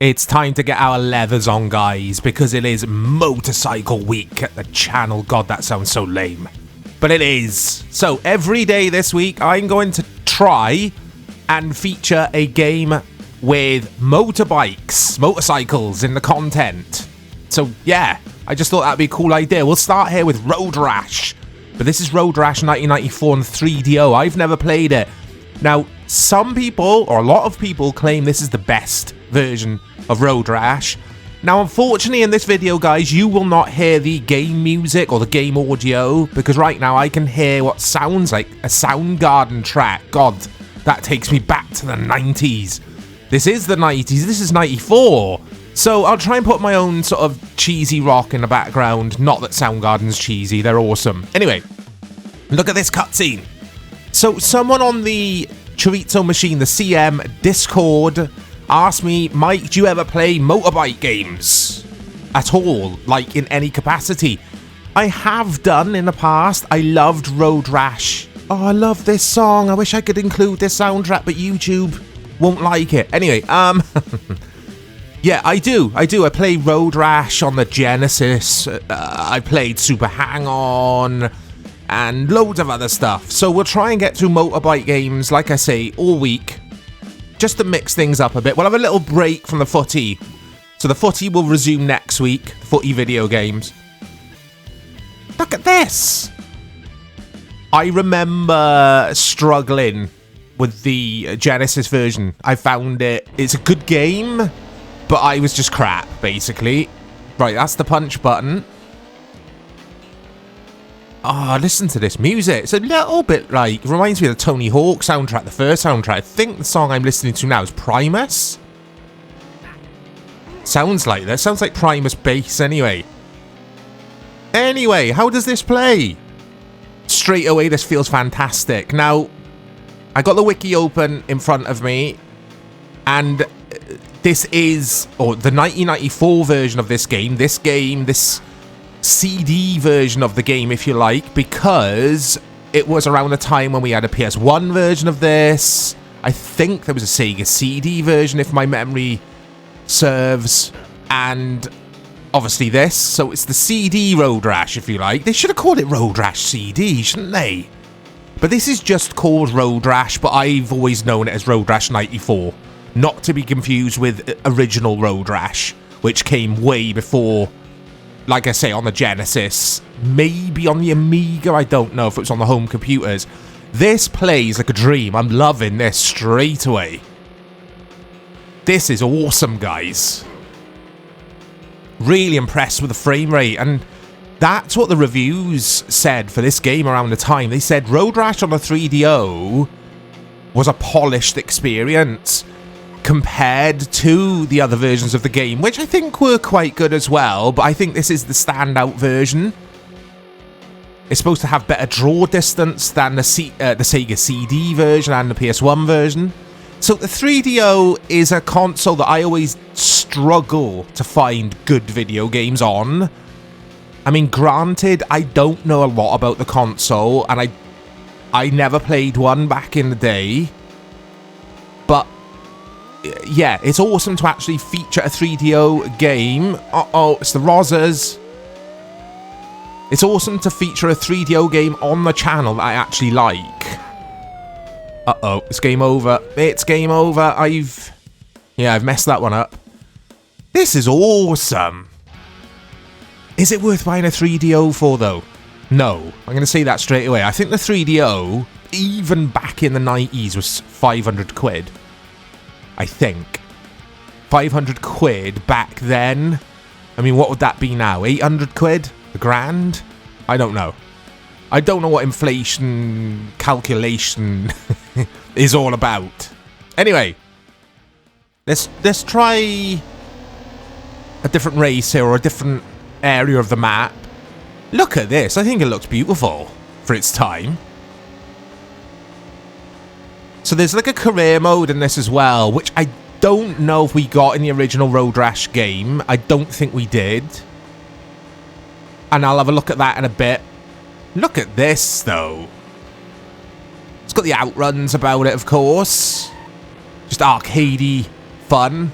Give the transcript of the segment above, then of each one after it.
It's time to get our leathers on, guys, because it is motorcycle week at the channel. God, that sounds so lame. But it is. So every day this week, I'm going to try and feature a game with motorcycles in the content. So yeah, I just thought that'd be a cool idea. We'll start here with Road Rash. But this is Road Rash 1994 on 3DO. I've never played it. Now, some people, or a lot of people, claim this is the best version of Road Rash. Now, unfortunately, in this video, guys, you will not hear the game music or the game audio, because right now I can hear what sounds like a Soundgarden track. God, that takes me back to the 90s. This is the 90s. This is 94. So I'll try and put my own sort of cheesy rock in the background. Not that Soundgarden's cheesy. They're awesome. Anyway, look at this cutscene. So someone on the Chorizo Machine, the CM Discord, asked me, Mike, do you ever play motorbike games at all, like in any capacity? I have done in the past. I loved Road Rash. Oh, I love this song. I wish I could include this soundtrack, but YouTube won't like it. Anyway, yeah, I do. I play Road Rash on the Genesis. I played Super Hang-On and loads of other stuff. So we'll try and get through motorbike games, like I say, all week, just to mix things up a bit. We'll have a little break from the footy. So the footy will resume next week, footy video games. Look at this. I remember struggling with the Genesis version. I found it's a good game, but I was just crap, basically. Right, that's the punch button. Oh, listen to this music. It's a little bit like, it reminds me of the Tony Hawk soundtrack, the first soundtrack. I think the song I'm listening to now is Primus. Sounds like that. Sounds like Primus bass anyway. Anyway, how does this play? Straight away, this feels fantastic. Now, I got the wiki open in front of me, and this is, or the 1994 version of this CD version of the game, if you like, because it was around the time when we had a PS1 version of this. I think there was a Sega CD version, if my memory serves, and obviously this. So it's the CD Road Rash, if you like. They should have called it Road Rash CD, shouldn't they? But this is just called Road Rash, but I've always known it as Road Rash 94. Not to be confused with original Road Rash, which came way before, like I say, on the Genesis, maybe on the Amiga. I don't know if it was on the home computers. This plays like a dream. I'm loving this straight away. This is awesome, guys. Really impressed with the frame rate, and that's what the reviews said for this game around the time. They said Road Rash on the 3DO was a polished experience compared to the other versions of the game, which I think were quite good as well, but I think this is the standout version. It's supposed to have better draw distance than the Sega CD version and the PS1 version. So the 3DO is a console that I always struggle to find good video games on. I mean, granted, I don't know a lot about the console, and I never played one back in the day, but yeah, it's awesome to actually feature a 3DO game. Uh-oh, it's the Rozzers. It's awesome to feature a 3DO game on the channel that I actually like. Uh-oh, it's game over. It's game over. I've messed that one up. This is awesome. Is it worth buying a 3DO for, though? No. I'm going to say that straight away. I think the 3DO, even back in the 90s, was 500 quid. I think. 500 quid back then. I mean, what would that be now? 800 quid? A grand? I don't know. I don't know what inflation calculation is all about. Anyway, let's try a different race here, or a different area of the map. Look at this. I think it looks beautiful for its time. So there's like a career mode in this as well, which I don't know if we got in the original Road Rash game. I don't think we did. And I'll have a look at that in a bit. Look at this, though. It's got the outruns about it, of course. Just arcadey fun.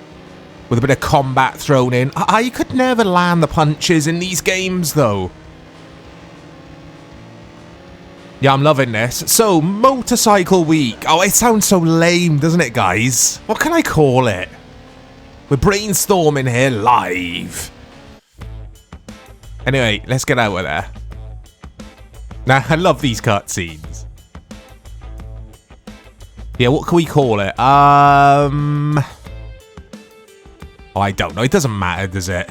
with a bit of combat thrown in. I could never land the punches in these games, though. Yeah, I'm loving this. So, Motorcycle Week. Oh, it sounds so lame, doesn't it, guys? What can I call it? We're brainstorming here live. Anyway, let's get out of there. Now, I love these cutscenes. Yeah, what can we call it? Oh, I don't know. It doesn't matter, does it?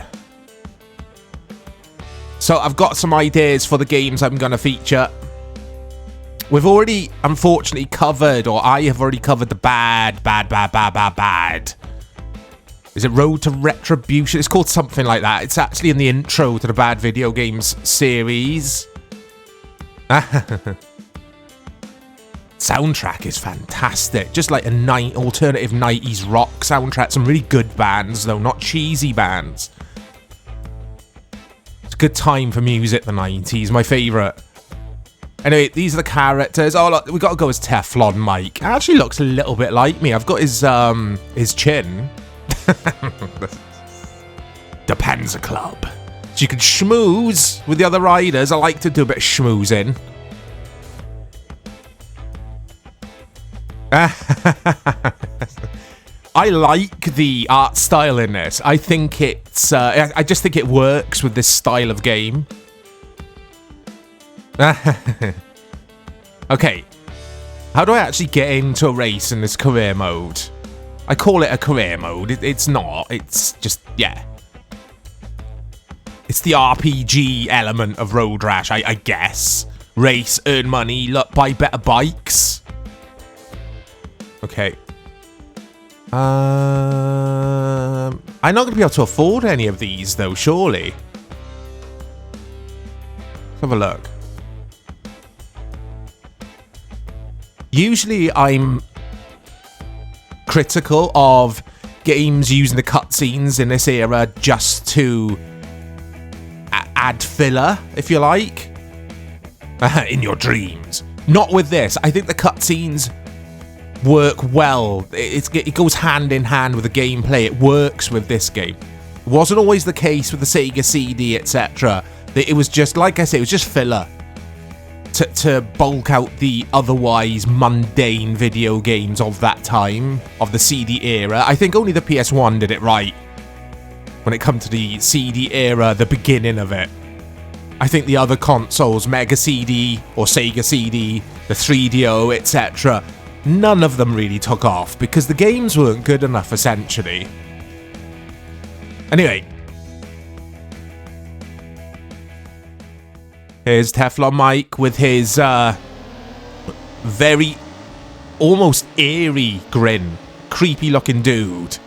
So, I've got some ideas for the games I'm going to feature. We've already, unfortunately, covered, or I have already covered the bad. Is it Road to Retribution? It's called something like that. It's actually in the intro to the Bad Video Games series. Soundtrack is fantastic. Just like a alternative 90s rock soundtrack. Some really good bands, though, not cheesy bands. It's a good time for music, the 90s. My favourite. Anyway, these are the characters. Oh, look, we got to go as Teflon Mike. Actually looks a little bit like me. I've got his chin. The Panzer Club. So you can schmooze with the other riders. I like to do a bit of schmoozing. I like the art style in this. I think it's... I just think it works with this style of game. Okay. How do I actually get into a race in this career mode? I call it a career mode. It's not. It's just... yeah. It's the RPG element of Road Rash, I guess. Race, earn money, look, buy better bikes. Okay. I'm not going to be able to afford any of these, though, surely. Let's have a look. Usually, I'm critical of games using the cutscenes in this era just to add filler, if you like, in your dreams. Not with this. I think the cutscenes work well. It goes hand in hand with the gameplay. It works with this game. It wasn't always the case with the Sega CD, etc. It was just, like I say, it was just filler to bulk out the otherwise mundane video games of that time, of the CD era. I think only the PS1 did it right when it comes to the CD era, the beginning of it. I think the other consoles, Mega CD or Sega CD, the 3DO, etc., none of them really took off because the games weren't good enough, essentially. Anyway. Here's Teflon Mike with his very almost eerie grin. Creepy looking dude.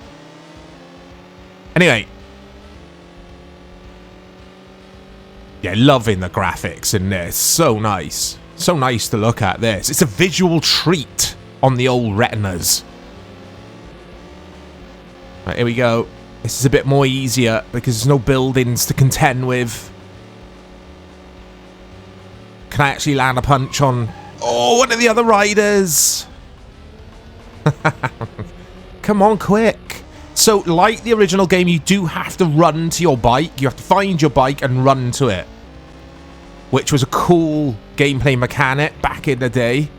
Anyway. Yeah, loving the graphics in this. So nice. So nice to look at this. It's a visual treat on the old retinas. Right, here we go. This is a bit more easier because there's no buildings to contend with. Can I actually land a punch on... oh, one of the other riders! Come on, quick. So, like the original game, you do have to run to your bike. You have to find your bike and run to it. Which was a cool gameplay mechanic back in the day.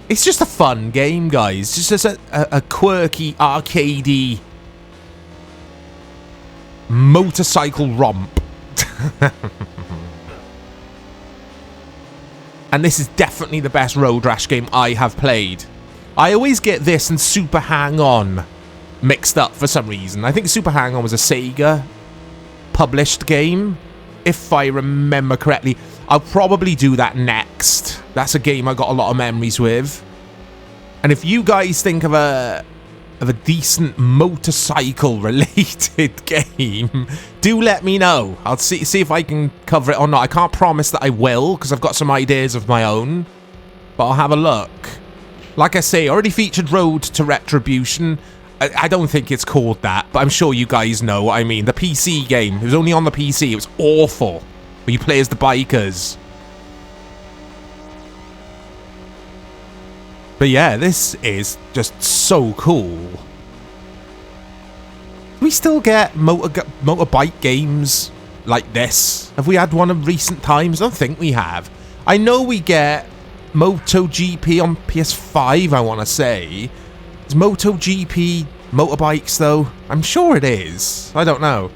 It's just a fun game, guys. It's just a quirky, arcadey motorcycle romp. And this is definitely the best Road Rash game I have played. I always get this and Super Hang-On mixed up for some reason. I think Super Hang-On was a Sega published game, if I remember correctly. I'll probably do that next. That's a game I got a lot of memories with. And if you guys think of a decent motorcycle-related game, do let me know. I'll see if I can cover it or not. I can't promise that I will, because I've got some ideas of my own. But I'll have a look. Like I say, I already featured Road to Retribution. I don't think it's called that, but I'm sure you guys know what I mean. The PC game. It was only on the PC. It was awful. Where you play as the bikers. But yeah, this is just so cool. we still get motorbike games like this? Have we had one in recent times? I don't think we have. I know we get MotoGP on PS5, I want to say. Is MotoGP motorbikes, though? I'm sure it is. I don't know.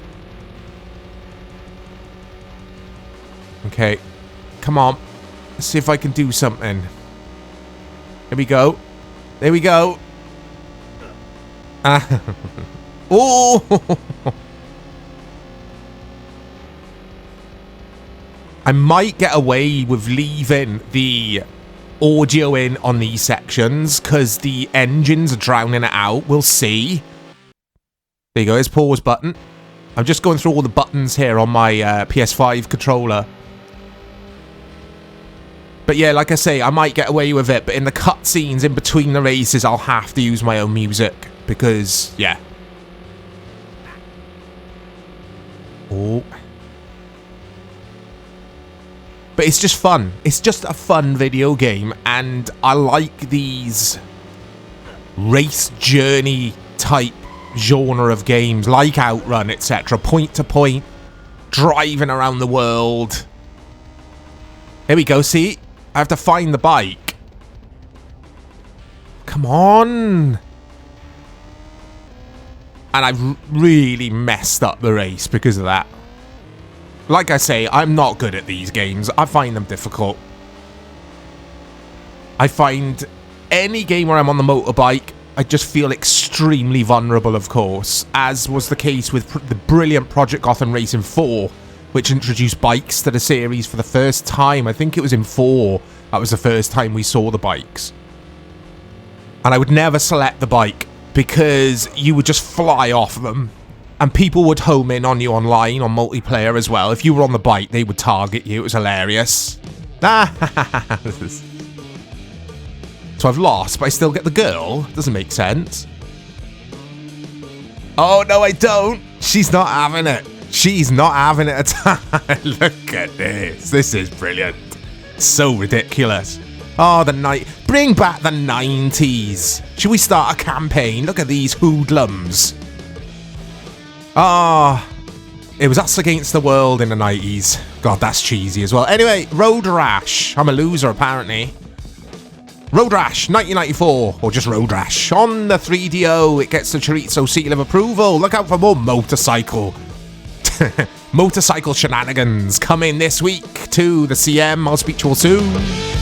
Okay. Come on. Let's see if I can do something. Here we go. There we go. Oh! I might get away with leaving the audio in on these sections because the engines are drowning it out. We'll see. There you go. Here's pause button. I'm just going through all the buttons here on my PS5 controller. But yeah, like I say, I might get away with it. But in the cutscenes in between the races, I'll have to use my own music. Because, yeah. Oh. But it's just fun. It's just a fun video game. And I like these race journey type genre of games. Like Outrun, etc. Point to point. Driving around the world. Here we go, see? I have to find the bike. Come on. And I've really messed up the race because of that. Like I say, I'm not good at these games. I find them difficult. I find any game where I'm on the motorbike, I just feel extremely vulnerable, of course. As was the case with the brilliant Project Gotham Racing 4, which introduced bikes to the series for the first time. I think it was in 4. That was the first time we saw the bikes. And I would never select the bike because you would just fly off them. And people would home in on you online, on multiplayer as well. If you were on the bike, they would target you. It was hilarious. So I've lost, but I still get the girl. Doesn't make sense. Oh, no, I don't. She's not having it. She's not having it at all. Look at this. This is brilliant. So ridiculous. Oh, the night. Bring back the 90s. Should we start a campaign? Look at these hoodlums. Ah, it was us against the world in the 90s. God, that's cheesy as well. Anyway, Road Rash. I'm a loser, apparently. Road Rash 1994, or just Road Rash. On the 3DO, it gets the Chorizo seal of approval. Look out for more motorcycle shenanigans coming this week to the CM. I'll speak to you all soon.